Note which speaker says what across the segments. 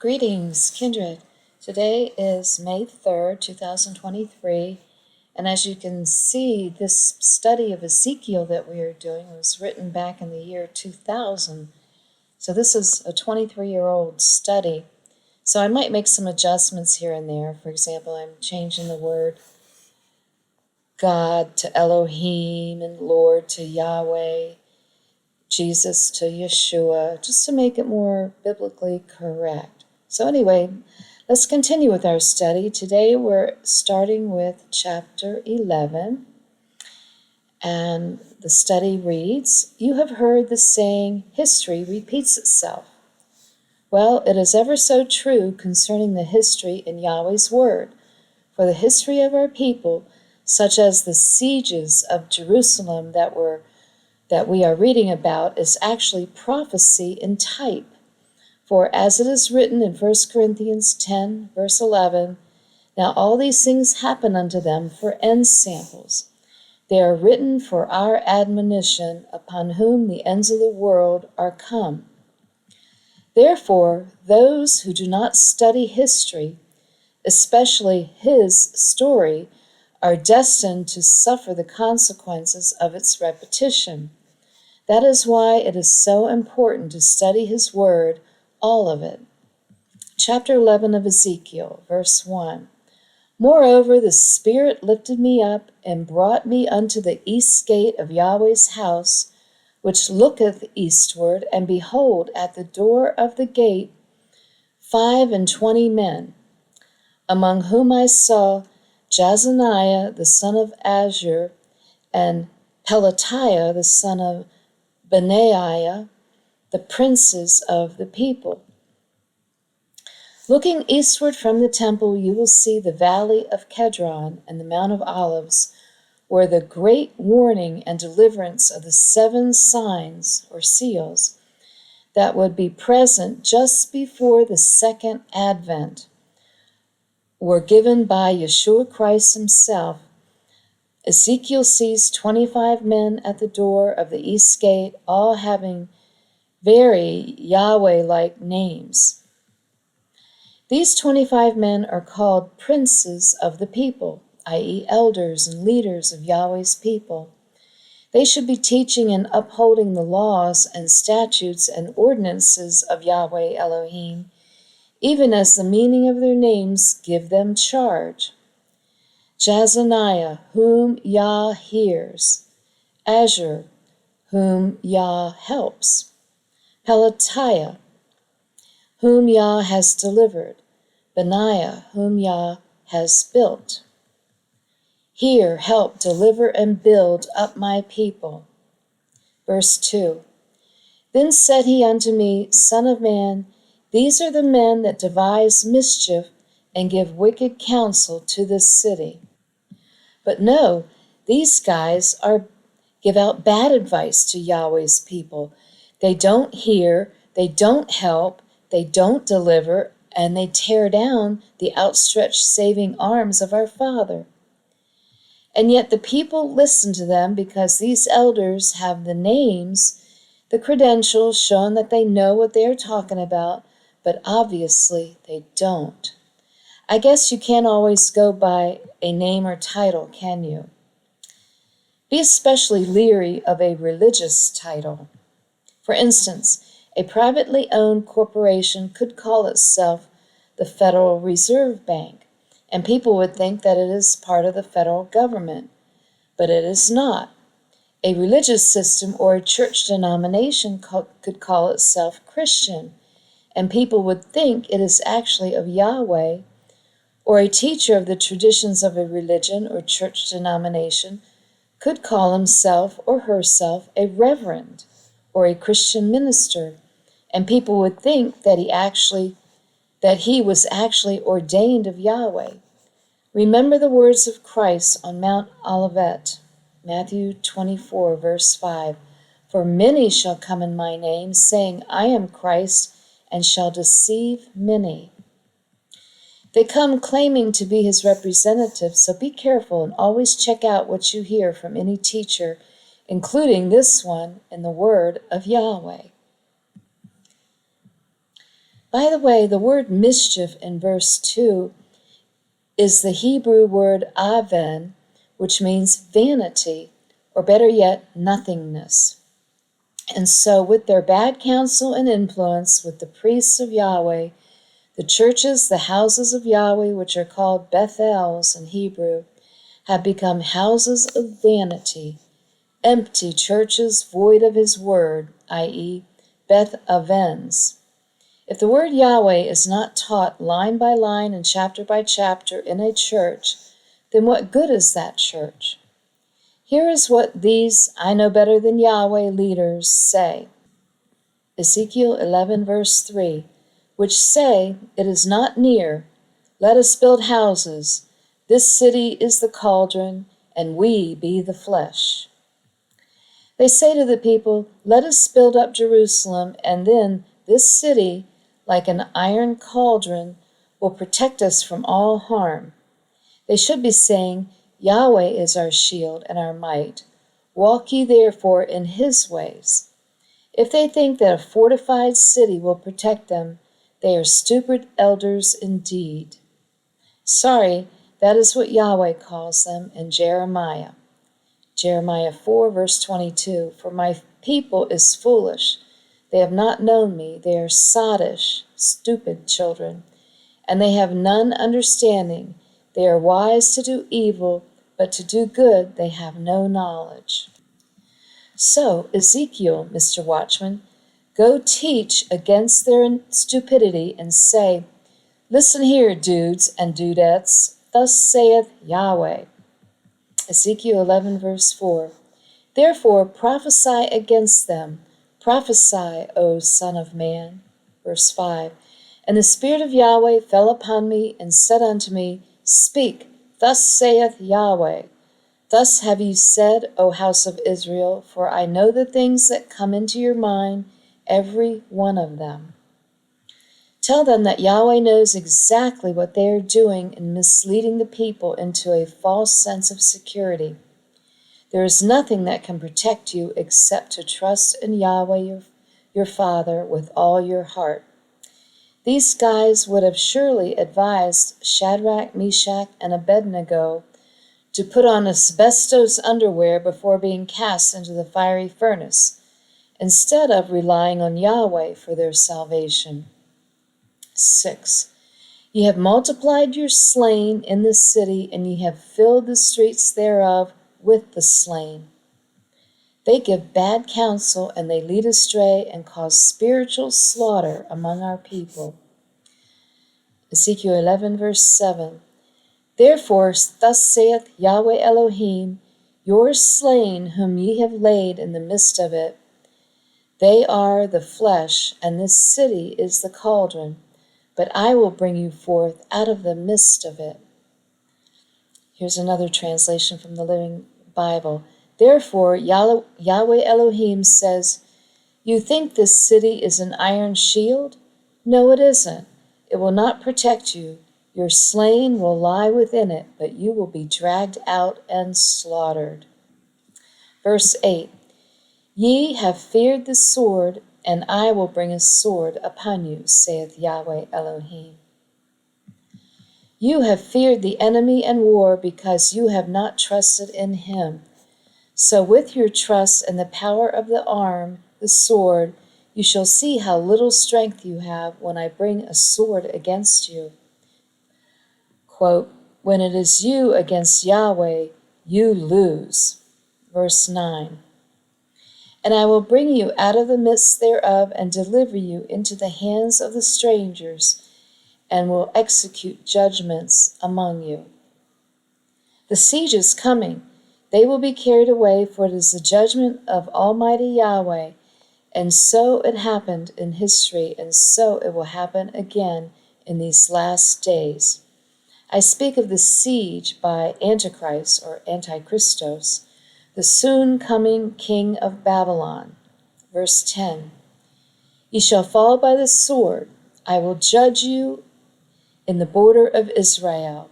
Speaker 1: Greetings, kindred. Today is May 3rd, 2023, and as you can see, this study of Ezekiel that we are doing was written back in the year 2000. So this is a 23-year-old study. So I might make some adjustments here and there. For example, I'm changing the word God to Elohim and Lord to Yahweh, Jesus to Yeshua, just to make it more biblically correct. So anyway, let's continue with our study. Today we're starting with chapter 11, and the study reads, "You have heard the saying, history repeats itself. Well, it is ever so true concerning the history in Yahweh's word. For the history of our people, such as the sieges of Jerusalem that we are reading about, is actually prophecy in type. For as it is written in 1 Corinthians 10, verse 11, now all these things happen unto them for end samples. They are written for our admonition, upon whom the ends of the world are come. Therefore, those who do not study history, especially his story, are destined to suffer the consequences of its repetition. That is why it is so important to study his word, all of it." Chapter 11 of Ezekiel, verse 1. "Moreover, the Spirit lifted me up and brought me unto the east gate of Yahweh's house, which looketh eastward, and behold, at the door of the gate 25 men, among whom I saw Jazaniah the son of Azur, and Pelatiah the son of Benaiah, the princes of the people. Looking eastward from the temple, you will see the valley of Kedron and the Mount of Olives, where the great warning and deliverance of the 7 signs or seals that would be present just before the second advent were given by Yeshua Christ himself. Ezekiel sees 25 men at the door of the east gate, all having very Yahweh-like names. These 25 men are called princes of the people, i.e. elders and leaders of Yahweh's people. They should be teaching and upholding the laws and statutes and ordinances of Yahweh Elohim, even as the meaning of their names give them charge. Jazaniah, whom Yah hears. Azur, whom Yah helps. Pelatiah, whom Yah has delivered. Benaiah, whom Yah has built. Hear, help, deliver, and build up my people." Verse 2. "Then said he unto me, Son of man, these are the men that devise mischief and give wicked counsel to this city. But no, these guys give out bad advice to Yahweh's people. They don't hear, they don't help, they don't deliver, and they tear down the outstretched saving arms of our Father. And yet the people listen to them because these elders have the names, the credentials showing that they know what they're talking about, but obviously they don't. I guess you can't always go by a name or title, can you? Be especially leery of a religious title. For instance, a privately owned corporation could call itself the Federal Reserve Bank, and people would think that it is part of the federal government, but it is not. A religious system or a church denomination could call itself Christian, and people would think it is actually of Yahweh, or a teacher of the traditions of a religion or church denomination could call himself or herself a reverend or a Christian minister, and people would think that he was actually ordained of Yahweh. Remember the words of Christ on Mount Olivet, Matthew 24, verse 5. "For many shall come in my name, saying, I am Christ, and shall deceive many." They come claiming to be his representatives, so be careful and always check out what you hear from any teacher, including this one in the word of Yahweh. By the way, the word mischief in verse 2 is the Hebrew word aven, which means vanity, or better yet, nothingness. And so with their bad counsel and influence with the priests of Yahweh, the churches, the houses of Yahweh, which are called Bethels in Hebrew, have become houses of vanity, empty churches void of his word, i.e., Beth Avens. If the word Yahweh is not taught line by line and chapter by chapter in a church, then what good is that church? Here is what these I know better than Yahweh leaders say. Ezekiel 11 verse 3, which say, "It is not near, let us build houses. This city is the cauldron, and we be the flesh." They say to the people, "Let us build up Jerusalem, and then this city, like an iron cauldron, will protect us from all harm." They should be saying, "Yahweh is our shield and our might. Walk ye therefore in his ways." If they think that a fortified city will protect them, they are stupid elders indeed. Sorry, that is what Yahweh calls them in Jeremiah. Jeremiah 4 verse 22, "For my people is foolish. They have not known me. They are sottish, stupid children, and they have none understanding. They are wise to do evil, but to do good they have no knowledge." So, Ezekiel, Mr. Watchman, go teach against their stupidity and say, "Listen here, dudes and dudettes, thus saith Yahweh." Ezekiel 11 verse 4, "Therefore prophesy against them. Prophesy, O Son of Man." Verse 5, "And the Spirit of Yahweh fell upon me and said unto me, Speak, thus saith Yahweh. Thus have ye said, O house of Israel, for I know the things that come into your mind, every one of them." Tell them that Yahweh knows exactly what they are doing in misleading the people into a false sense of security. There is nothing that can protect you except to trust in Yahweh, your Father, with all your heart. These guys would have surely advised Shadrach, Meshach, and Abednego to put on asbestos underwear before being cast into the fiery furnace, instead of relying on Yahweh for their salvation. 6. Ye have multiplied your slain in the city, and ye have filled the streets thereof with the slain. They give bad counsel, and they lead astray and cause spiritual slaughter among our people. Ezekiel 11 verse 7, "Therefore thus saith Yahweh Elohim, Your slain whom ye have laid in the midst of it, they are the flesh, and this city is the cauldron, but I will bring you forth out of the midst of it." Here's another translation from the Living Bible. "Therefore Yahweh Elohim says, You think this city is an iron shield? No, it isn't. It will not protect you. Your slain will lie within it, but you will be dragged out and slaughtered." Verse 8, "Ye have feared the sword, and I will bring a sword upon you, saith Yahweh Elohim." You have feared the enemy and war because you have not trusted in him. So with your trust in the power of the arm, the sword, you shall see how little strength you have when I bring a sword against you. Quote, "When it is you against Yahweh, you lose." Verse 9, "And I will bring you out of the midst thereof and deliver you into the hands of the strangers, and will execute judgments among you." The siege is coming. They will be carried away, for it is the judgment of Almighty Yahweh. And so it happened in history, and so it will happen again in these last days. I speak of the siege by Antichrist or Antichristos, the soon coming king of Babylon. Verse 10, "Ye shall fall by the sword. I will judge you in the border of Israel,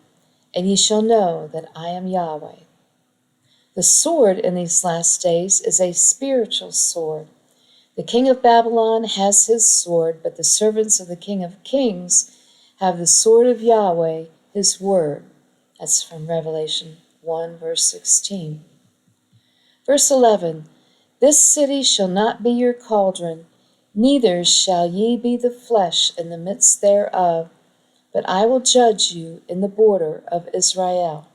Speaker 1: and ye shall know that I am Yahweh." The sword in these last days is a spiritual sword. The king of Babylon has his sword, but the servants of the King of Kings have the sword of Yahweh, his word. That's from Revelation 1, verse 16. Verse 11, This city shall not be your cauldron, neither shall ye be the flesh in the midst thereof, but I will judge you in the border of Israel.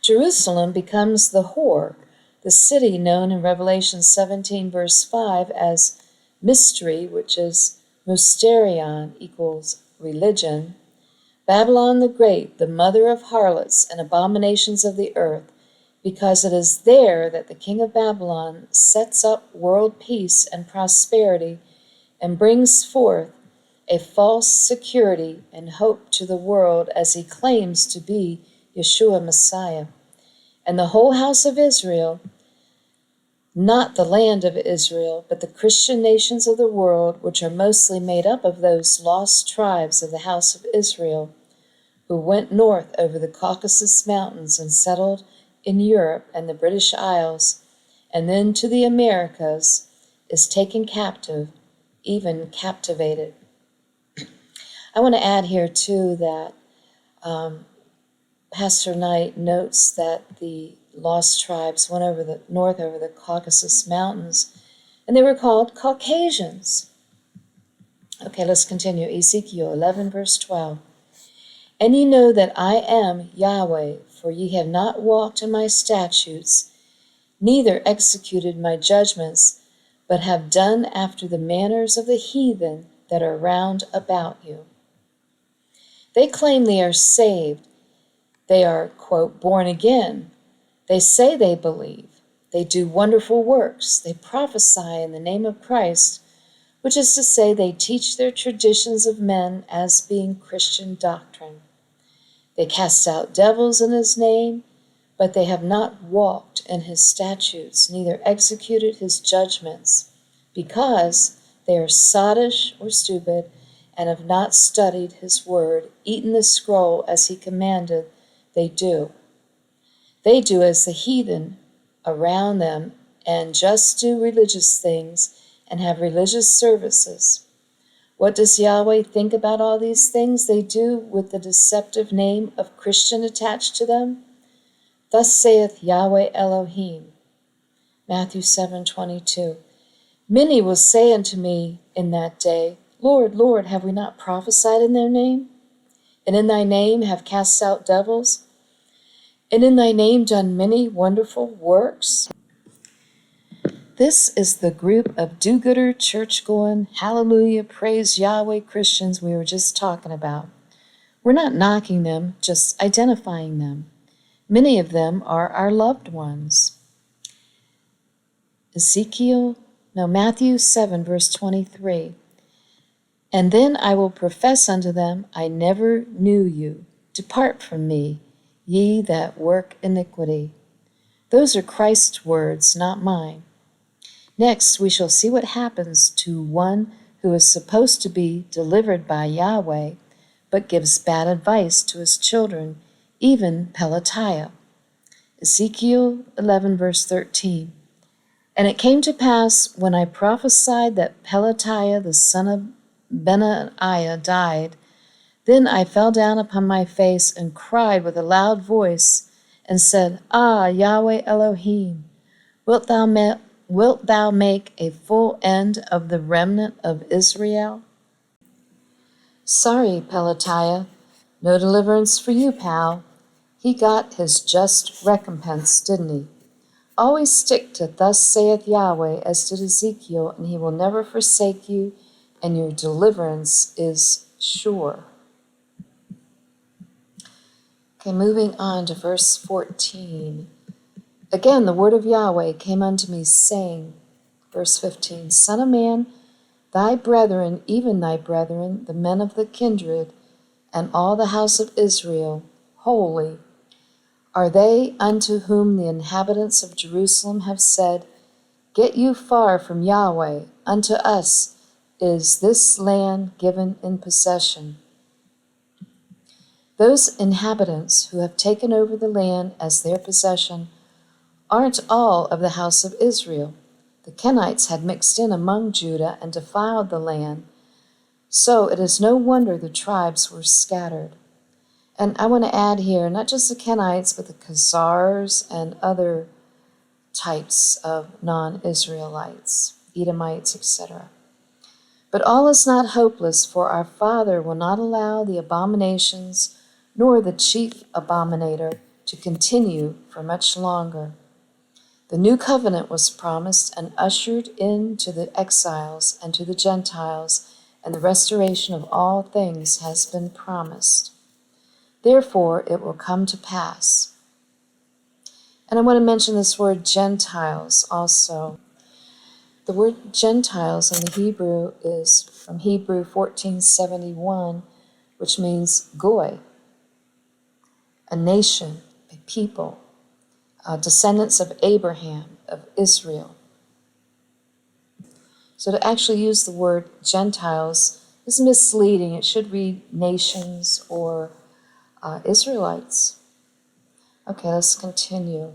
Speaker 1: Jerusalem becomes the whore, the city known in Revelation 17, verse 5 as mystery, which is mysterion, equals religion. Babylon the Great, the mother of harlots and abominations of the earth, because it is there that the king of Babylon sets up world peace and prosperity and brings forth a false security and hope to the world as he claims to be Yeshua Messiah. And the whole house of Israel, not the land of Israel, but the Christian nations of the world, which are mostly made up of those lost tribes of the house of Israel, who went north over the Caucasus Mountains and settled in Europe and the British Isles, and then to the Americas, is taken captive, even captivated. I want to add here, too, that Pastor Knight notes that the lost tribes went north over the Caucasus Mountains, and they were called Caucasians. Okay, let's continue. Ezekiel 11, verse 12. And ye know that I am Yahweh, for ye have not walked in my statutes, neither executed my judgments, but have done after the manners of the heathen that are round about you. They claim they are saved. They are, quote, born again. They say they believe. They do wonderful works. They prophesy in the name of Christ, which is to say they teach their traditions of men as being Christian doctrine. They cast out devils in his name, but they have not walked in his statutes, neither executed his judgments, because they are sottish or stupid, and have not studied his word, eaten the scroll as he commanded. They do. They do as the heathen around them, and just do religious things and have religious services. What does Yahweh think about all these things they do with the deceptive name of Christian attached to them? Thus saith Yahweh Elohim. Matthew 7:22. Many will say unto me in that day, Lord, Lord, have we not prophesied in their name? And in thy name have cast out devils? And in thy name done many wonderful works? This is the group of do-gooder, church-going, hallelujah, praise Yahweh Christians we were just talking about. We're not knocking them, just identifying them. Many of them are our loved ones. Matthew 7, verse 23. And then I will profess unto them, I never knew you. Depart from me, ye that work iniquity. Those are Christ's words, not mine. Next, we shall see what happens to one who is supposed to be delivered by Yahweh, but gives bad advice to his children, even Pelatiah. Ezekiel 11, verse 13. And it came to pass, when I prophesied that Pelatiah the son of Benaiah died, then I fell down upon my face and cried with a loud voice, and said, Ah, Yahweh Elohim, wilt thou make a full end of the remnant of Israel? Sorry, Pelatiah, no deliverance for you, pal. He got his just recompense, didn't he? Always stick to thus saith Yahweh, as did Ezekiel, and he will never forsake you, and your deliverance is sure. Okay, moving on to verse 14. Again, the word of Yahweh came unto me, saying, verse 15, Son of man, thy brethren, even thy brethren, the men of the kindred, and all the house of Israel, holy, are they unto whom the inhabitants of Jerusalem have said, Get you far from Yahweh, unto us is this land given in possession. Those inhabitants who have taken over the land as their possession aren't all of the house of Israel. The Kenites had mixed in among Judah and defiled the land, so it is no wonder the tribes were scattered. And I want to add here, not just the Kenites, but the Khazars and other types of non-Israelites, Edomites, etc. But all is not hopeless, for our Father will not allow the abominations nor the chief abominator to continue for much longer. The new covenant was promised and ushered in to the exiles and to the Gentiles, and the restoration of all things has been promised. Therefore, it will come to pass. And I want to mention this word Gentiles also. The word Gentiles in the Hebrew is from Hebrew 1471, which means goy, a nation, a people, descendants of Abraham, of Israel. So to actually use the word Gentiles is misleading. It should read nations or Israelites. Okay, let's continue.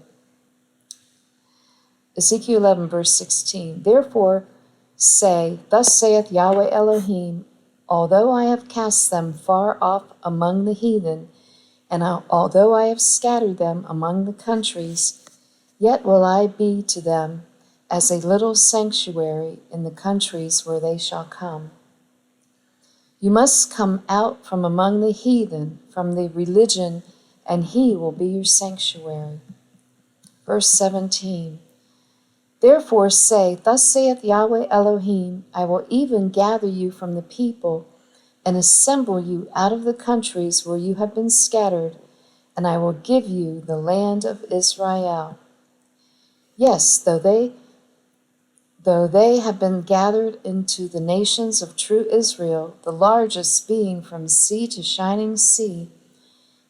Speaker 1: Ezekiel 11, verse 16. Therefore say, Thus saith Yahweh Elohim, although I have cast them far off among the heathen, and although I have scattered them among the countries, yet will I be to them as a little sanctuary in the countries where they shall come. You must come out from among the heathen, from the religion, and he will be your sanctuary. Verse 17. Therefore say, Thus saith Yahweh Elohim, I will even gather you from the people, and assemble you out of the countries where you have been scattered, and I will give you the land of Israel. Yes, though they have been gathered into the nations of true Israel, the largest being from sea to shining sea,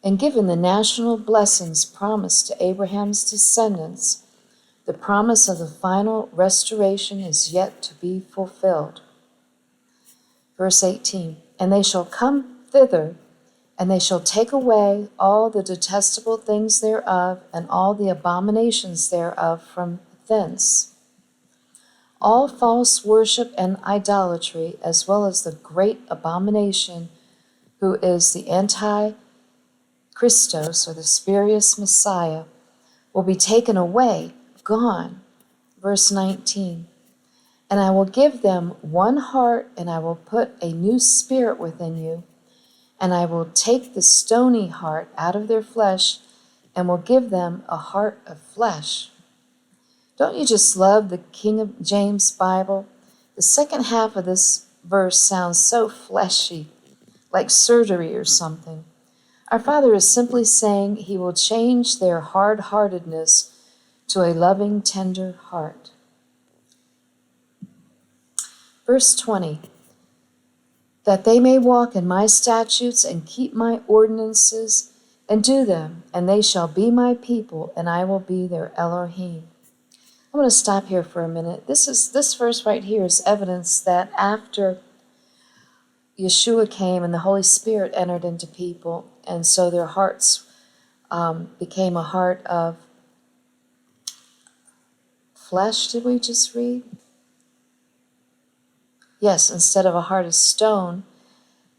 Speaker 1: and given the national blessings promised to Abraham's descendants, the promise of the final restoration is yet to be fulfilled. Verse 18, And they shall come thither, and they shall take away all the detestable things thereof, and all the abominations thereof from thence. All false worship and idolatry, as well as the great abomination, who is the Antichristos, or the spurious Messiah, will be taken away, gone. Verse 19, And I will give them one heart, and I will put a new spirit within you, and I will take the stony heart out of their flesh, and will give them a heart of flesh. Don't you just love the King James Bible? The second half of this verse sounds so fleshy, like surgery or something. Our Father is simply saying he will change their hard-heartedness to a loving, tender heart. Verse 20, That they may walk in my statutes and keep my ordinances and do them, and they shall be my people, and I will be their Elohim. I'm going to stop here for a minute. This verse right here is evidence that after Yeshua came and the Holy Spirit entered into people, and so their hearts became a heart of flesh, did we just read? Yes, instead of a heart of stone,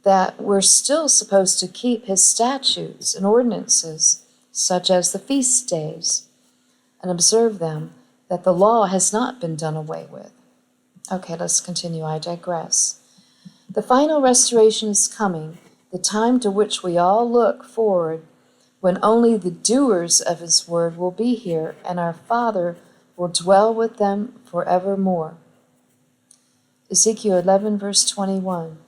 Speaker 1: that we're still supposed to keep his statutes and ordinances, such as the feast days, and observe them, that the law has not been done away with. Okay, let's continue. I digress. The final restoration is coming, the time to which we all look forward, when only the doers of his word will be here, and our Father will dwell with them forevermore. Ezekiel 11, verse 21.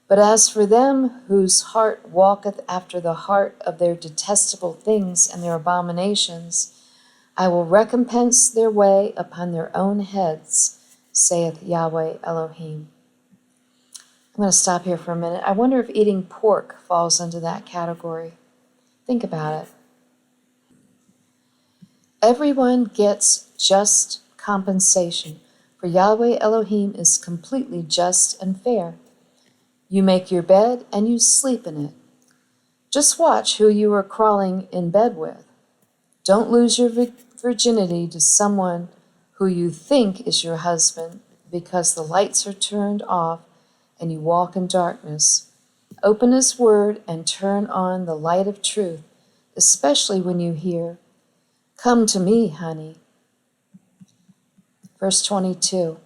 Speaker 1: But as for them whose heart walketh after the heart of their detestable things and their abominations, I will recompense their way upon their own heads, saith Yahweh Elohim. I'm going to stop here for a minute. I wonder if eating pork falls into that category. Think about it. Everyone gets just compensation, for Yahweh Elohim is completely just and fair. You make your bed and you sleep in it. Just watch who you are crawling in bed with. Don't lose your virginity to someone who you think is your husband, because the lights are turned off and you walk in darkness. Open his word and turn on the light of truth, especially when you hear, "Come to me, honey." Verse 22.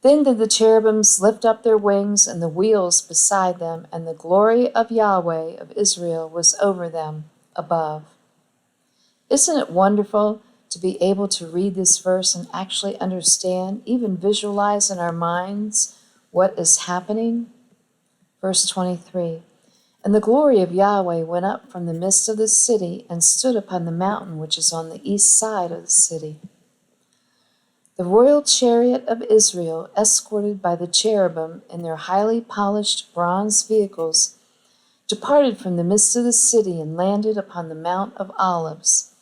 Speaker 1: Then did the cherubims lift up their wings and the wheels beside them, and the glory of Yahweh of Israel was over them above. Isn't it wonderful to be able to read this verse and actually understand, even visualize in our minds what is happening? Verse 23. And the glory of Yahweh went up from the midst of the city and stood upon the mountain which is on the east side of the city. The royal chariot of Israel, escorted by the cherubim in their highly polished bronze vehicles, departed from the midst of the city and landed upon the Mount of Olives.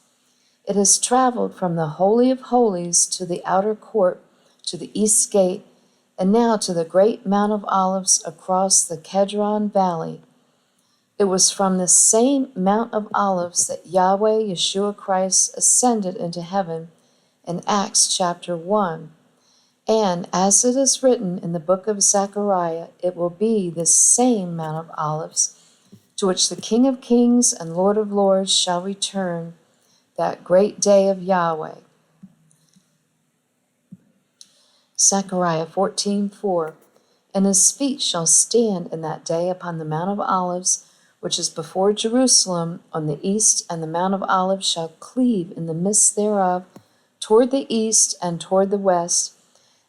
Speaker 1: It has traveled from the Holy of Holies to the outer court, to the east gate, and now to the great Mount of Olives across the Kedron Valley. It was from the same Mount of Olives that Yahweh Yeshua Christ ascended into heaven in Acts chapter 1. And as it is written in the book of Zechariah, it will be this same Mount of Olives to which the King of Kings and Lord of Lords shall return, that great day of Yahweh. Zechariah 14:4. And his feet shall stand in that day upon the Mount of Olives, which is before Jerusalem on the east, and the Mount of Olives shall cleave in the midst thereof toward the east and toward the west,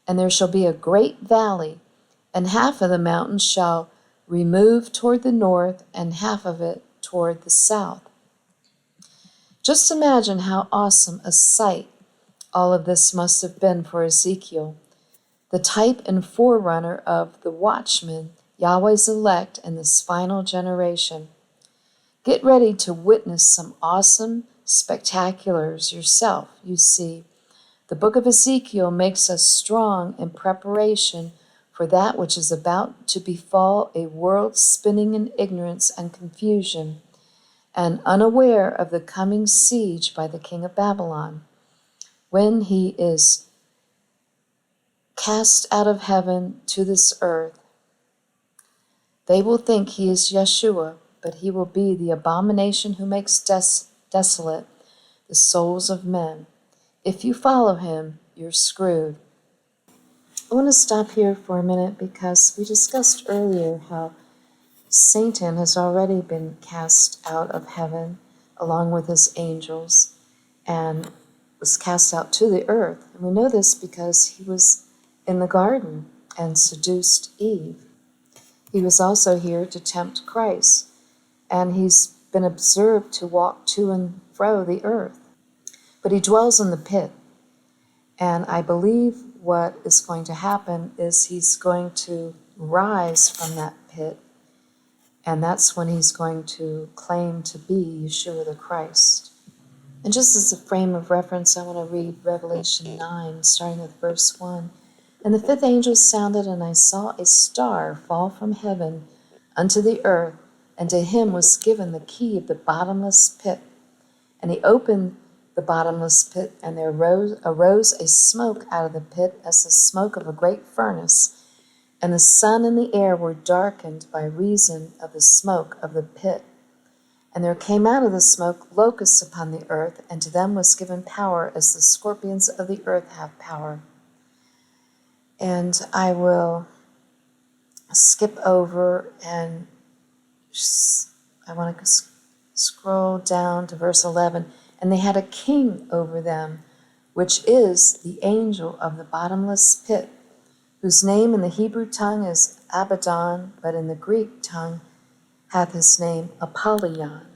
Speaker 1: and there shall be a great valley, and half of the mountain shall remove toward the north, and half of it toward the south. Just imagine how awesome a sight all of this must have been for Ezekiel, the type and forerunner of the watchman, Yahweh's elect in this final generation. Get ready to witness some awesome spectaculars yourself. You see, the book of Ezekiel makes us strong in preparation for that which is about to befall a world spinning in ignorance and confusion, and unaware of the coming siege by the king of Babylon, when he is cast out of heaven to this earth. They will think he is Yeshua, but he will be the abomination who makes desolate the souls of men. If you follow him, you're screwed. I want to stop here for a minute because we discussed earlier how Satan has already been cast out of heaven along with his angels and was cast out to the earth. And we know this because he was in the garden and seduced Eve. He was also here to tempt Christ, and he's been observed to walk to and fro the earth. But he dwells in the pit, and I believe what is going to happen is he's going to rise from that pit, and that's when he's going to claim to be Yeshua the Christ. And just as a frame of reference, I want to read Revelation 9, starting with verse 1. And the fifth angel sounded, and I saw a star fall from heaven unto the earth, and to him was given the key of the bottomless pit. And he opened the bottomless pit, and there arose a smoke out of the pit as the smoke of a great furnace, and the sun and the air were darkened by reason of the smoke of the pit. And there came out of the smoke locusts upon the earth, and to them was given power as the scorpions of the earth have power. And I will skip over, and I want to scroll down to verse 11. And they had a king over them, which is the angel of the bottomless pit, whose name in the Hebrew tongue is Abaddon, but in the Greek tongue hath his name Apollyon.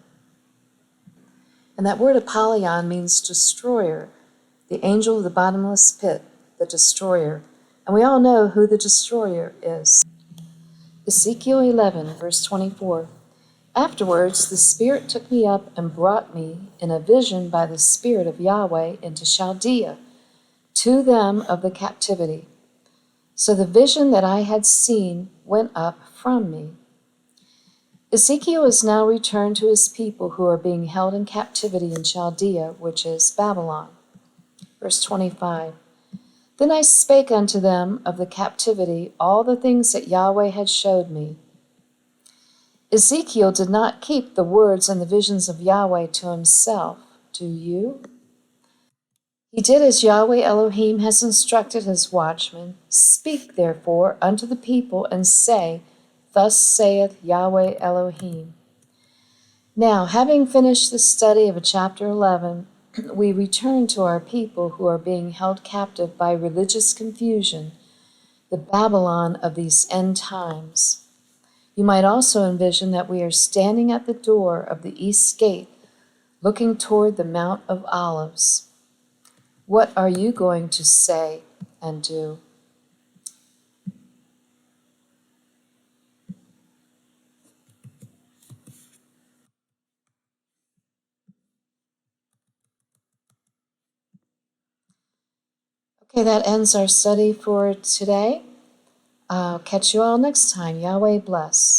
Speaker 1: And that word Apollyon means destroyer, the angel of the bottomless pit, the destroyer. And we all know who the destroyer is. Ezekiel 11, verse 24. Afterwards, the Spirit took me up and brought me in a vision by the Spirit of Yahweh into Chaldea, to them of the captivity. So the vision that I had seen went up from me. Ezekiel is now returned to his people who are being held in captivity in Chaldea, which is Babylon. Verse 25. Then I spake unto them of the captivity all the things that Yahweh had showed me. Ezekiel did not keep the words and the visions of Yahweh to himself. Do you? He did as Yahweh Elohim has instructed his watchmen. Speak therefore unto the people and say, Thus saith Yahweh Elohim. Now, having finished the study of chapter 11, we return to our people who are being held captive by religious confusion, the Babylon of these end times. You might also envision that we are standing at the door of the east gate, looking toward the Mount of Olives. What are you going to say and do? Okay, that ends our study for today. I'll catch you all next time. Yahweh bless.